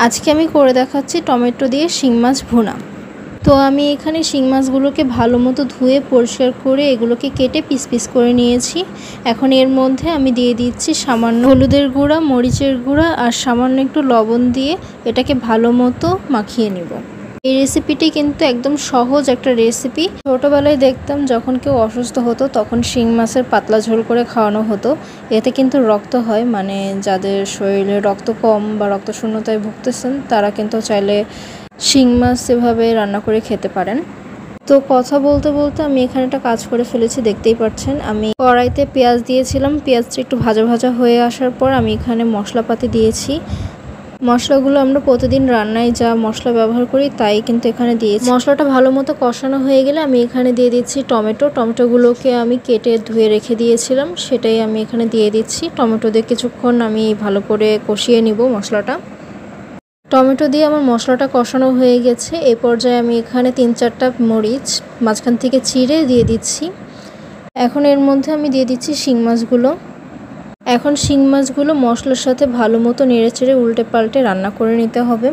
আজকে আমি করে দেখাচ্ছি টমেটো দিয়ে শিং মাছ ভুনা। তো আমি এখানে শিং মাছগুলোকে ভালো মতো ধুয়ে পরিষ্কার করে এগুলোকে কেটে পিস পিস করে নিয়েছি। এখন এর মধ্যে আমি দিয়ে দিচ্ছি সামান্য হলুদের গুঁড়া, মরিচের গুঁড়া আর সামান্য একটু লবণ দিয়ে এটাকে ভালো মতো মাখিয়ে নিব। এই রেসিপিটি কিন্তু একদম সহজ একটা রেসিপি। ছোটোবেলায় দেখতাম যখন কেউ অসুস্থ হতো তখন শিং মাছের পাতলা ঝোল করে খাওয়ানো হতো। এতে কিন্তু রক্ত হয়, মানে যাদের শরীরে রক্ত কম বা রক্তশূন্যতায় ভুগতেছেন তারা কিন্তু চাইলে শিং মাছ এভাবে রান্না করে খেতে পারেন। তো কথা বলতে বলতে আমি এখানে একটা কাজ করে ফেলেছি, দেখতেই পাচ্ছেন। আমি কড়াইতে পেঁয়াজ দিয়েছিলাম, পেঁয়াজটা একটু ভাজা ভাজা হয়ে আসার পর আমি এখানে মশলাপাতি দিয়েছি। মশলাগুলো আমরা প্রতিদিন রান্নায় যা মশলা ব্যবহার করি তাই কিন্তু এখানে দিয়েছি। মশলাটা ভালো মতো কষানো হয়ে গেলে আমি এখানে দিয়ে দিচ্ছি টমেটোগুলোকে আমি কেটে ধুয়ে রেখে দিয়েছিলাম, সেটাই আমি এখানে দিয়ে দিচ্ছি। টমেটো দিয়ে কিছুক্ষণ আমি ভালো করে কষিয়ে নিব মশলাটা। টমেটো দিয়ে আমার মশলাটা কষানো হয়ে গেছে। এই পর্যায়ে আমি এখানে 3-4টা মরিচ মাঝখান থেকে চিড়ে দিয়ে দিচ্ছি। এখন এর মধ্যে আমি দিয়ে দিচ্ছি শিং মাছগুলো। এখন শিং মাছগুলো মশলার সাথে ভালো মতো নেড়েচেড়ে উল্টে পাল্টে রান্না করে নিতে হবে।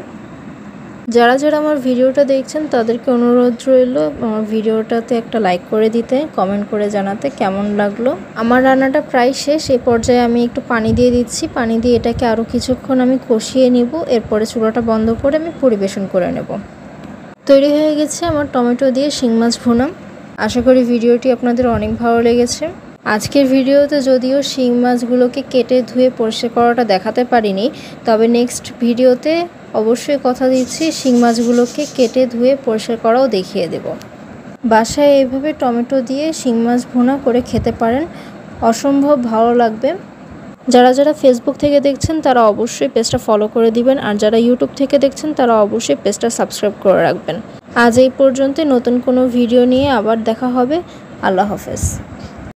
যারা যারা আমার ভিডিওটা দেখছেন তাদেরকে অনুরোধ রইল আমার ভিডিওটাতে একটা লাইক করে দিতে, কমেন্ট করে জানাতে কেমন লাগলো। আমার রান্নাটা প্রায় শেষ। এই পর্যায়ে আমি একটু পানি দিয়ে দিচ্ছি। পানি দিয়ে এটাকে আরও কিছুক্ষণ আমি কষিয়ে নিব। এরপরে চুলাটা বন্ধ করে আমি পরিবেশন করে নেব। তৈরি হয়ে গেছে আমার টমেটো দিয়ে শিং মাছ ভুনা। আশা করি ভিডিওটি আপনাদের অনেক ভালো লেগেছে। আজকের ভিডিওতে যদিও শিং মাছগুলোকে কেটে ধুয়ে পরিষ্কার করাটা দেখাতে পারিনি, তবে নেক্সট ভিডিওতে অবশ্যই কথা দিচ্ছি শিং মাছগুলোকে কেটে ধুয়ে পরিষ্কার করাও দেখিয়ে দেব। বাসায় এইভাবে টমেটো দিয়ে শিং মাছ ভুনা করে খেতে পারেন, অসম্ভব ভালো লাগবে। যারা যারা ফেসবুক থেকে দেখছেন তারা অবশ্যই পেজটা ফলো করে দিবেন, আর যারা ইউটিউব থেকে দেখছেন তারা অবশ্যই পেজটা সাবস্ক্রাইব করে রাখবেন। আজ এই পর্যন্ত, নতুন কোনো ভিডিও নিয়ে আবার দেখা হবে। আল্লাহ হাফেজ।